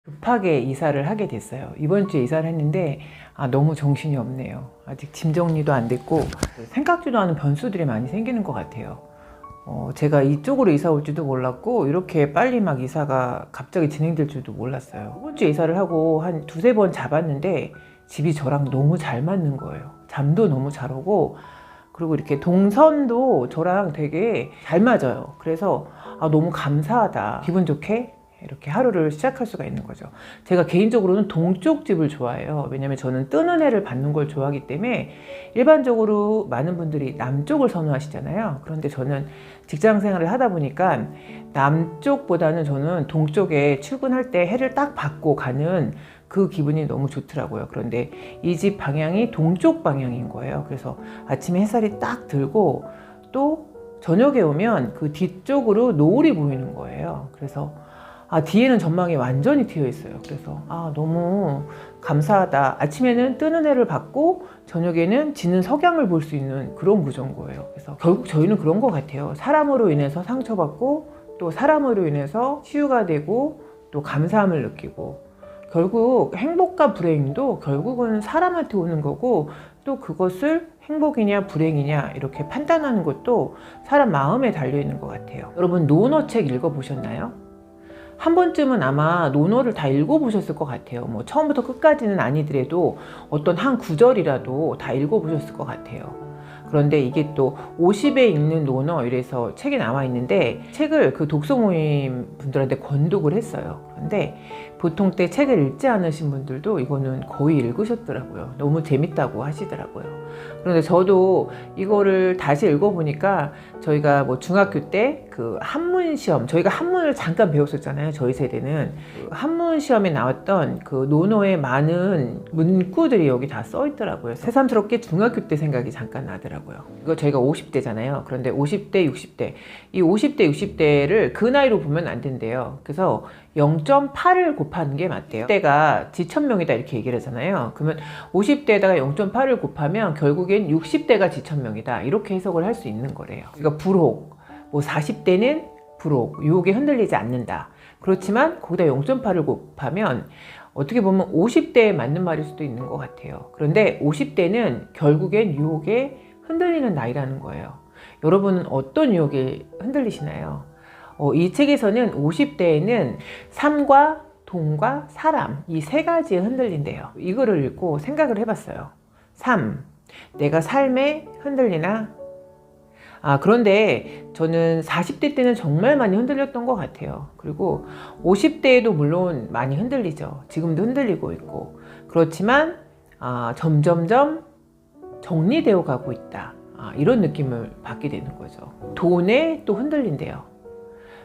급하게 이사를 하게 됐어요. 이번 주에 이사를 했는데 너무 정신이 없네요. 아직 짐 정리도 안 됐고 생각지도 않은 변수들이 많이 생기는 것 같아요. 제가 이쪽으로 이사 올지도 몰랐고 이렇게 빨리 막 이사가 갑자기 진행될 줄도 몰랐어요. 이번 주에 이사를 하고 한 두세 번 잡았는데 집이 저랑 너무 잘 맞는 거예요. 잠도 너무 잘 오고 그리고 이렇게 동선도 저랑 되게 잘 맞아요. 그래서 너무 감사하다. 기분 좋게 이렇게 하루를 시작할 수가 있는 거죠. 제가 개인적으로는 동쪽 집을 좋아해요. 왜냐면 저는 뜨는 해를 받는 걸 좋아하기 때문에 일반적으로 많은 분들이 남쪽을 선호하시잖아요. 그런데 저는 직장 생활을 하다 보니까 남쪽보다는 저는 동쪽에 출근할 때 해를 딱 받고 가는 그 기분이 너무 좋더라고요. 그런데 이 집 방향이 동쪽 방향인 거예요. 그래서 아침에 햇살이 딱 들고 또 저녁에 오면 그 뒤쪽으로 노을이 보이는 거예요. 그래서 뒤에는 전망이 완전히 트여 있어요. 그래서 너무 감사하다. 아침에는 뜨는 해를 받고 저녁에는 지는 석양을 볼 수 있는 그런 구조인 거예요. 그래서 결국 저희는 그런 것 같아요. 사람으로 인해서 상처받고 또 사람으로 인해서 치유가 되고 또 감사함을 느끼고 결국 행복과 불행도 결국은 사람한테 오는 거고 또 그것을 행복이냐 불행이냐 이렇게 판단하는 것도 사람 마음에 달려있는 것 같아요. 여러분 논어 책 읽어보셨나요? 한 번쯤은 아마 논어를 다 읽어보셨을 것 같아요. 뭐 처음부터 끝까지는 아니더라도 어떤 한 구절이라도 다 읽어보셨을 것 같아요. 그런데 이게 또 50에 읽는 논어 이래서 책이 나와 있는데 책을 그 독서 모임 분들한테 권독을 했어요. 그런데 보통 때 책을 읽지 않으신 분들도 이거는 거의 읽으셨더라고요. 너무 재밌다고 하시더라고요. 그런데 저도 이거를 다시 읽어보니까 저희가 뭐 중학교 때 그 한문 시험, 저희가 한문을 잠깐 배웠었잖아요. 저희 세대는 한문 시험에 나왔던 그 논어의 많은 문구들이 여기 다 써 있더라고요. 새삼스럽게 중학교 때 생각이 잠깐 나더라고요. 이거 저희가 50대잖아요. 그런데 50대, 60대 이 50대, 60대를 그 나이로 보면 안 된대요. 그래서 0.8을 곱하는 게 맞대요. 50대가 지천명이다 이렇게 얘기를 하잖아요. 그러면 50대에다가 0.8을 곱하면 결국엔 60대가 지천명이다 이렇게 해석을 할 수 있는 거래요. 그러니까 불혹, 뭐 40대는 불혹, 유혹에 흔들리지 않는다. 그렇지만 거기다 0.8을 곱하면 어떻게 보면 50대에 맞는 말일 수도 있는 것 같아요. 그런데 50대는 결국엔 유혹에 흔들리는 나이라는 거예요. 여러분은 어떤 유혹에 흔들리시나요? 이 책에서는 50대에는 삶과 돈과 사람 이 세 가지에 흔들린대요. 이거를 읽고 생각을 해봤어요. 삶, 내가 삶에 흔들리나? 그런데 저는 40대 때는 정말 많이 흔들렸던 것 같아요. 그리고 50대에도 물론 많이 흔들리죠. 지금도 흔들리고 있고. 그렇지만 점점점 정리되어 가고 있다. 이런 느낌을 받게 되는 거죠. 돈에 또 흔들린대요.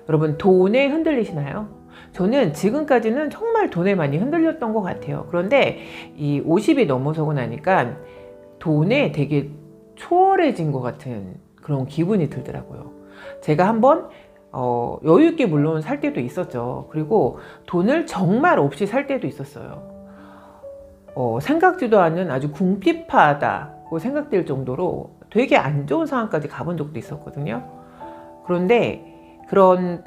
여러분 돈에 흔들리시나요? 저는 지금까지는 정말 돈에 많이 흔들렸던 것 같아요. 그런데 이 50이 넘어서고 나니까 돈에 되게 초월해진 것 같은 그런 기분이 들더라고요. 제가 한번 여유 있게 물론 살 때도 있었죠. 그리고 돈을 정말 없이 살 때도 있었어요. 생각지도 않은 아주 궁핍하다고 생각될 정도로 되게 안 좋은 상황까지 가본 적도 있었거든요. 그런데 그런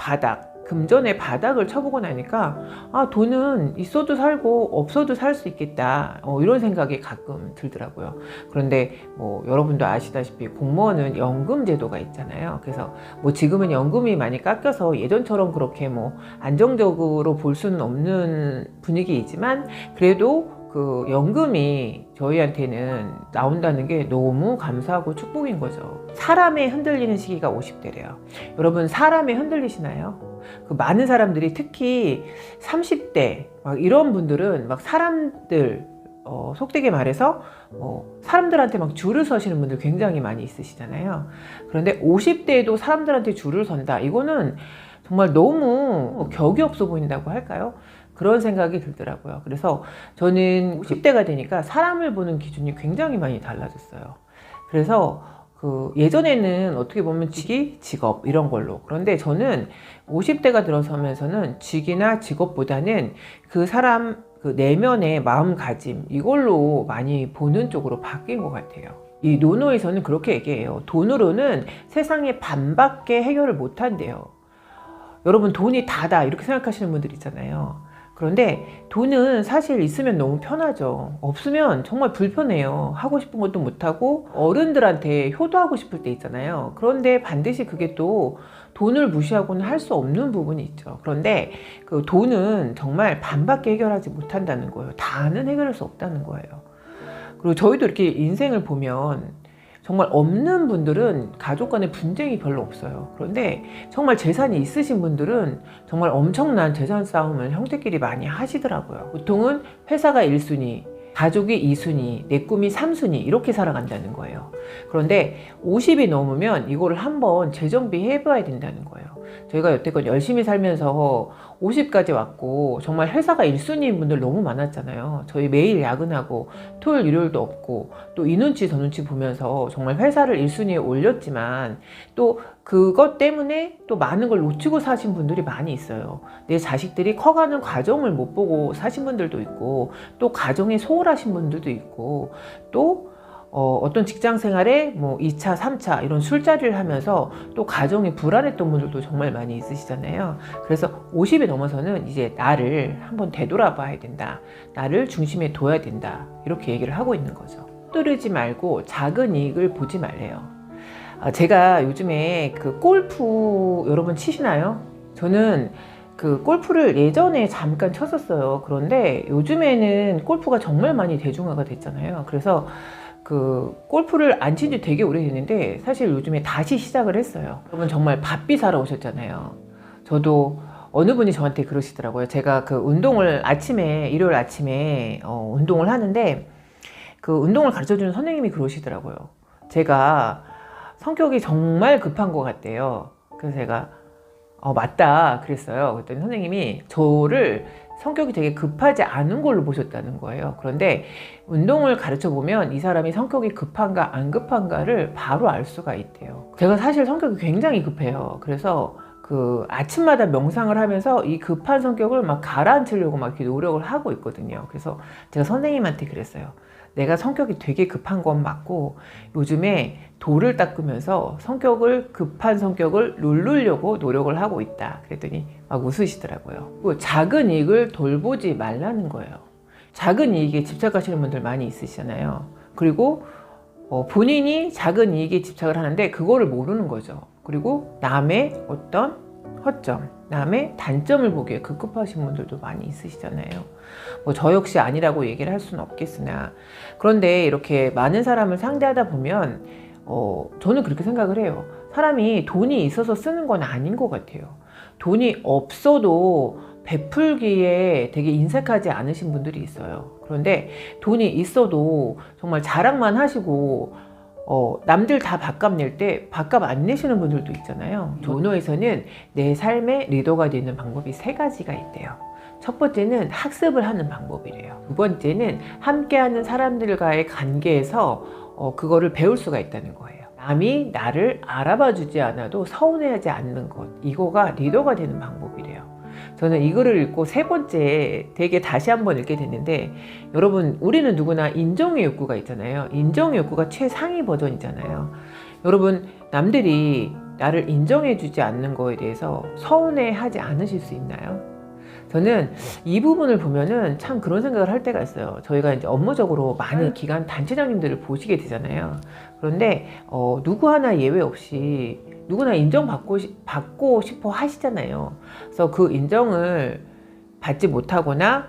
금전의 바닥을 쳐보고 나니까 돈은 있어도 살고 없어도 살 수 있겠다 이런 생각이 가끔 들더라고요. 그런데 뭐 여러분도 아시다시피 공무원은 연금 제도가 있잖아요. 그래서 뭐 지금은 연금이 많이 깎여서 예전처럼 그렇게 뭐 안정적으로 볼 수는 없는 분위기이지만 그래도 그 연금이 저희한테는 나온다는 게 너무 감사하고 축복인 거죠. 사람에 흔들리는 시기가 50대래요. 여러분 사람에 흔들리시나요? 그 많은 사람들이 특히 30대 막 이런 분들은 막 사람들 속되게 말해서 사람들한테 막 줄을 서시는 분들 굉장히 많이 있으시잖아요. 그런데 50대에도 사람들한테 줄을 선다. 이거는 정말 너무 격이 없어 보인다고 할까요? 그런 생각이 들더라고요. 그래서 저는 50대가 되니까 사람을 보는 기준이 굉장히 많이 달라졌어요. 그래서 예전에는 어떻게 보면 직업 이런 걸로. 그런데 저는 50대가 들어서면서는 직이나 직업보다는 그 사람 그 내면의 마음가짐 이걸로 많이 보는 쪽으로 바뀐 것 같아요. 이 논어에서는 그렇게 얘기해요. 돈으로는 세상의 반밖에 해결을 못 한대요. 여러분 돈이 다다 이렇게 생각하시는 분들 있잖아요. 그런데 돈은 사실 있으면 너무 편하죠. 없으면 정말 불편해요. 하고 싶은 것도 못하고 어른들한테 효도하고 싶을 때 있잖아요. 그런데 반드시 그게 또 돈을 무시하고는 할 수 없는 부분이 있죠. 그런데 그 돈은 정말 반밖에 해결하지 못한다는 거예요. 다는 해결할 수 없다는 거예요. 그리고 저희도 이렇게 인생을 보면 정말 없는 분들은 가족 간의 분쟁이 별로 없어요. 그런데 정말 재산이 있으신 분들은 정말 엄청난 재산 싸움을 형제끼리 많이 하시더라고요. 보통은 회사가 1순위, 가족이 2순위, 내 꿈이 3순위 이렇게 살아간다는 거예요. 그런데 50이 넘으면 이거를 한번 재정비해 봐야 된다는 거예요. 저희가 여태껏 열심히 살면서 50까지 왔고 정말 회사가 1순위인 분들 너무 많았잖아요. 저희 매일 야근하고 토요일 일요일도 없고 또 이 눈치 저 눈치 보면서 정말 회사를 1순위에 올렸지만 또 그것 때문에 또 많은 걸 놓치고 사신 분들이 많이 있어요. 내 자식들이 커가는 과정을 못 보고 사신 분들도 있고 또 가정에 소홀하신 분들도 있고 또 어떤 직장 생활에 뭐 2차, 3차 이런 술자리를 하면서 또 가정이 불안했던 분들도 정말 많이 있으시잖아요. 그래서 50이 넘어서는 이제 나를 한번 되돌아봐야 된다. 나를 중심에 둬야 된다. 이렇게 얘기를 하고 있는 거죠. 뚜르지 말고 작은 이익을 보지 말래요. 제가 요즘에 그 골프 여러분 치시나요? 저는 그 골프를 예전에 잠깐 쳤었어요. 그런데 요즘에는 골프가 정말 많이 대중화가 됐잖아요. 그래서 그 골프를 안 친 지 되게 오래됐는데 사실 요즘에 다시 시작을 했어요. 여러분 정말 바삐 사러 오셨잖아요. 저도 어느 분이 저한테 그러시더라고요. 제가 그 운동을 아침에 일요일 아침에 운동을 하는데 그 운동을 가르쳐주는 선생님이 그러시더라고요. 제가 성격이 정말 급한 것 같대요. 그래서 제가 맞다 그랬어요. 그랬더니 선생님이 저를 성격이 되게 급하지 않은 걸로 보셨다는 거예요. 그런데 운동을 가르쳐 보면 이 사람이 성격이 급한가 안 급한가를 바로 알 수가 있대요. 제가 사실 성격이 굉장히 급해요. 그래서 그 아침마다 명상을 하면서 이 급한 성격을 막 가라앉히려고 막 이렇게 노력을 하고 있거든요. 그래서 제가 선생님한테 그랬어요. 내가 성격이 되게 급한 건 맞고 요즘에 돌을 닦으면서 급한 성격을 누르려고 노력을 하고 있다. 그랬더니 막 웃으시더라고요. 작은 이익을 돌보지 말라는 거예요. 작은 이익에 집착하시는 분들 많이 있으시잖아요. 그리고 본인이 작은 이익에 집착을 하는데 그거를 모르는 거죠. 그리고 남의 어떤 허점, 남의 단점을 보기에 급급하신 분들도 많이 있으시잖아요. 뭐 저 역시 아니라고 얘기를 할 수는 없겠으나 그런데 이렇게 많은 사람을 상대하다 보면 저는 그렇게 생각을 해요. 사람이 돈이 있어서 쓰는 건 아닌 것 같아요. 돈이 없어도 베풀기에 되게 인색하지 않으신 분들이 있어요. 그런데 돈이 있어도 정말 자랑만 하시고 남들 다 밥값 낼 때 밥값 안 내시는 분들도 있잖아요. 노노에서는 내 삶의 리더가 되는 방법이 3가지가 있대요. 첫 번째는 학습을 하는 방법이래요. 두 번째는 함께하는 사람들과의 관계에서 그거를 배울 수가 있다는 거예요. 남이 나를 알아봐 주지 않아도 서운해하지 않는 것, 이거가 리더가 되는 방법이래요. 저는 이 글을 읽고 3번째 되게 다시 한번 읽게 됐는데 여러분 우리는 누구나 인정의 욕구가 있잖아요. 인정의 욕구가 최상위 버전이잖아요. 여러분 남들이 나를 인정해 주지 않는 거에 대해서 서운해하지 않으실 수 있나요? 저는 이 부분을 보면은 참 그런 생각을 할 때가 있어요. 저희가 이제 업무적으로 많은 기관 단체장님들을 보시게 되잖아요. 그런데 누구 하나 예외 없이 누구나 인정받고 싶어 하시잖아요. 그래서 그 인정을 받지 못하거나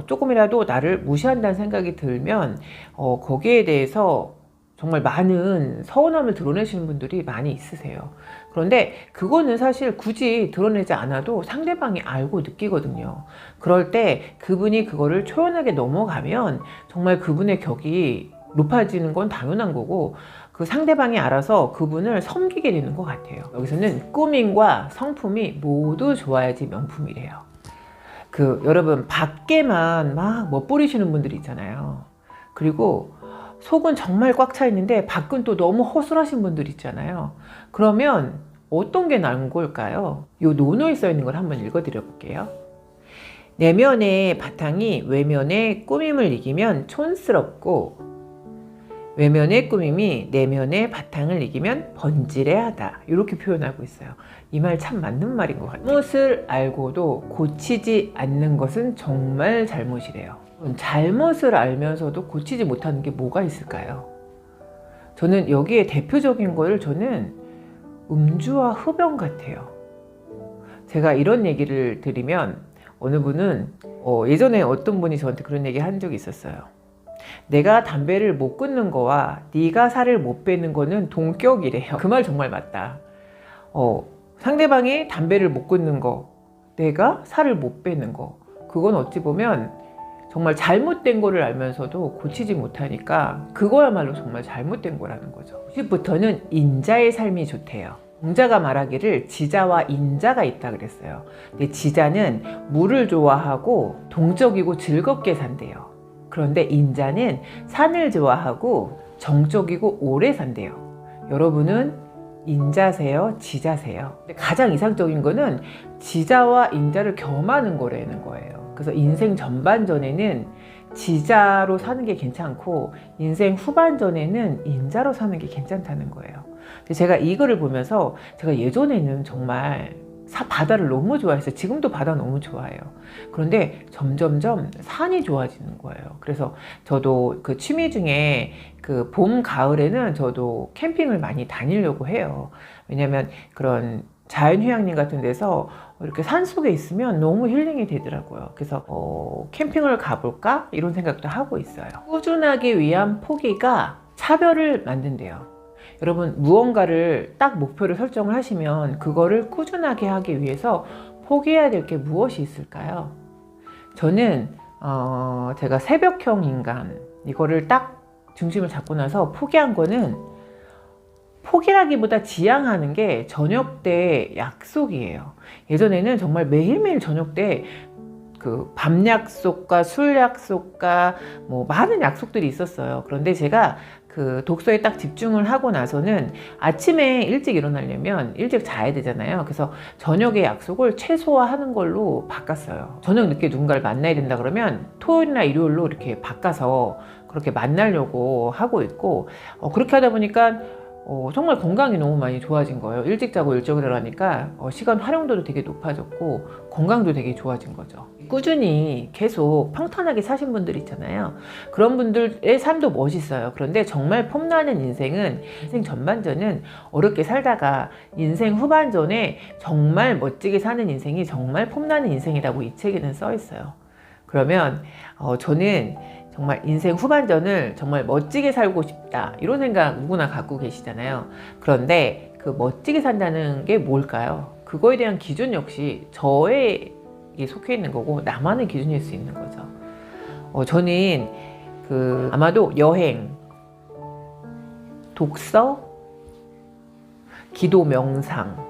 조금이라도 나를 무시한다는 생각이 들면 거기에 대해서 정말 많은 서운함을 드러내시는 분들이 많이 있으세요. 그런데 그거는 사실 굳이 드러내지 않아도 상대방이 알고 느끼거든요. 그럴 때 그분이 그거를 초연하게 넘어가면 정말 그분의 격이 높아지는 건 당연한 거고 그 상대방이 알아서 그분을 섬기게 되는 것 같아요. 여기서는 꾸밈과 성품이 모두 좋아야지 명품이래요. 여러분 밖에만 막 멋부리시는 분들이 있잖아요. 그리고 속은 정말 꽉 차 있는데 밖은 또 너무 허술하신 분들 있잖아요. 그러면 어떤 게 나은 걸까요? 이 논어에 써 있는 걸 한번 읽어 드려 볼게요. 내면의 바탕이 외면의 꾸밈을 이기면 촌스럽고 외면의 꾸밈이 내면의 바탕을 이기면 번지레하다. 이렇게 표현하고 있어요. 이 말 참 맞는 말인 것 같아요. 잘못을 알고도 고치지 않는 것은 정말 잘못이래요. 잘못을 알면서도 고치지 못하는 게 뭐가 있을까요? 저는 여기에 대표적인 거를 저는 음주와 흡연 같아요. 제가 이런 얘기를 드리면 어느 분은 예전에 어떤 분이 저한테 그런 얘기 한 적이 있었어요. 내가 담배를 못 끊는 거와 네가 살을 못 빼는 거는 동격이래요. 그 말 정말 맞다. 상대방이 담배를 못 끊는 거, 내가 살을 못 빼는 거, 그건 어찌 보면 정말 잘못된 거를 알면서도 고치지 못하니까 그거야말로 정말 잘못된 거라는 거죠. 90부터는 인자의 삶이 좋대요. 공자가 말하기를 지자와 인자가 있다 그랬어요. 근데 지자는 물을 좋아하고 동적이고 즐겁게 산대요. 그런데 인자는 산을 좋아하고 정적이고 오래 산대요. 여러분은 인자세요? 지자세요? 근데 가장 이상적인 거는 지자와 인자를 겸하는 거라는 거예요. 그래서 인생 전반전에는 지자로 사는 게 괜찮고 인생 후반전에는 인자로 사는 게 괜찮다는 거예요. 제가 이거를 보면서 제가 예전에는 정말 바다를 너무 좋아했어요. 지금도 바다 너무 좋아해요. 그런데 점점점 산이 좋아지는 거예요. 그래서 저도 그 취미 중에 그 봄, 가을에는 저도 캠핑을 많이 다니려고 해요. 왜냐면 그런 자연휴양림 같은 데서 이렇게 산속에 있으면 너무 힐링이 되더라고요. 그래서 캠핑을 가볼까? 이런 생각도 하고 있어요. 꾸준하기 위한 포기가 차별을 만든대요. 여러분, 무언가를 딱 목표를 설정을 하시면 그거를 꾸준하게 하기 위해서 포기해야 될 게 무엇이 있을까요? 저는 제가 새벽형 인간, 이거를 딱 중심을 잡고 나서 포기한 거는, 포기라기보다 지향하는 게 저녁 때 약속이에요. 예전에는 정말 매일매일 저녁 때 그 밤 약속과 술 약속과 뭐 많은 약속들이 있었어요. 그런데 제가 그 독서에 딱 집중을 하고 나서는 아침에 일찍 일어나려면 일찍 자야 되잖아요. 그래서 저녁에 약속을 최소화하는 걸로 바꿨어요. 저녁 늦게 누군가를 만나야 된다 그러면 토요일이나 일요일로 이렇게 바꿔서 그렇게 만나려고 하고 있고, 그렇게 하다 보니까 정말 건강이 너무 많이 좋아진 거예요. 일찍 자고 일찍 일어나니까 시간 활용도도 되게 높아졌고 건강도 되게 좋아진 거죠. 꾸준히 계속 평탄하게 사신 분들 있잖아요. 그런 분들의 삶도 멋있어요. 그런데 정말 폼나는 인생은, 인생 전반전은 어렵게 살다가 인생 후반전에 정말 멋지게 사는 인생이 정말 폼나는 인생이라고 이 책에는 써 있어요. 그러면 저는 정말 인생 후반전을 정말 멋지게 살고 싶다, 이런 생각 누구나 갖고 계시잖아요. 그런데 그 멋지게 산다는 게 뭘까요? 그거에 대한 기준 역시 저에게 속해 있는 거고 나만의 기준일 수 있는 거죠. 저는 아마도 여행, 독서, 기도, 명상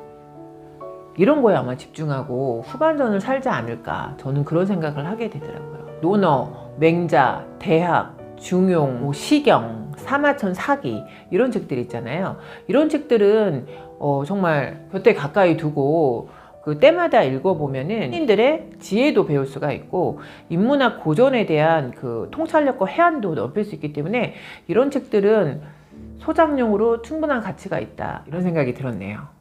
이런 거에 아마 집중하고 후반전을 살지 않을까, 저는 그런 생각을 하게 되더라고요. 논어, 맹자, 대학, 중용, 시경, 사마천, 사기, 이런 책들 있잖아요. 이런 책들은 정말 곁에 가까이 두고 그 때마다 읽어보면은 신인들의 지혜도 배울 수가 있고 인문학 고전에 대한 그 통찰력과 해안도 넓힐 수 있기 때문에 이런 책들은 소장용으로 충분한 가치가 있다, 이런 생각이 들었네요.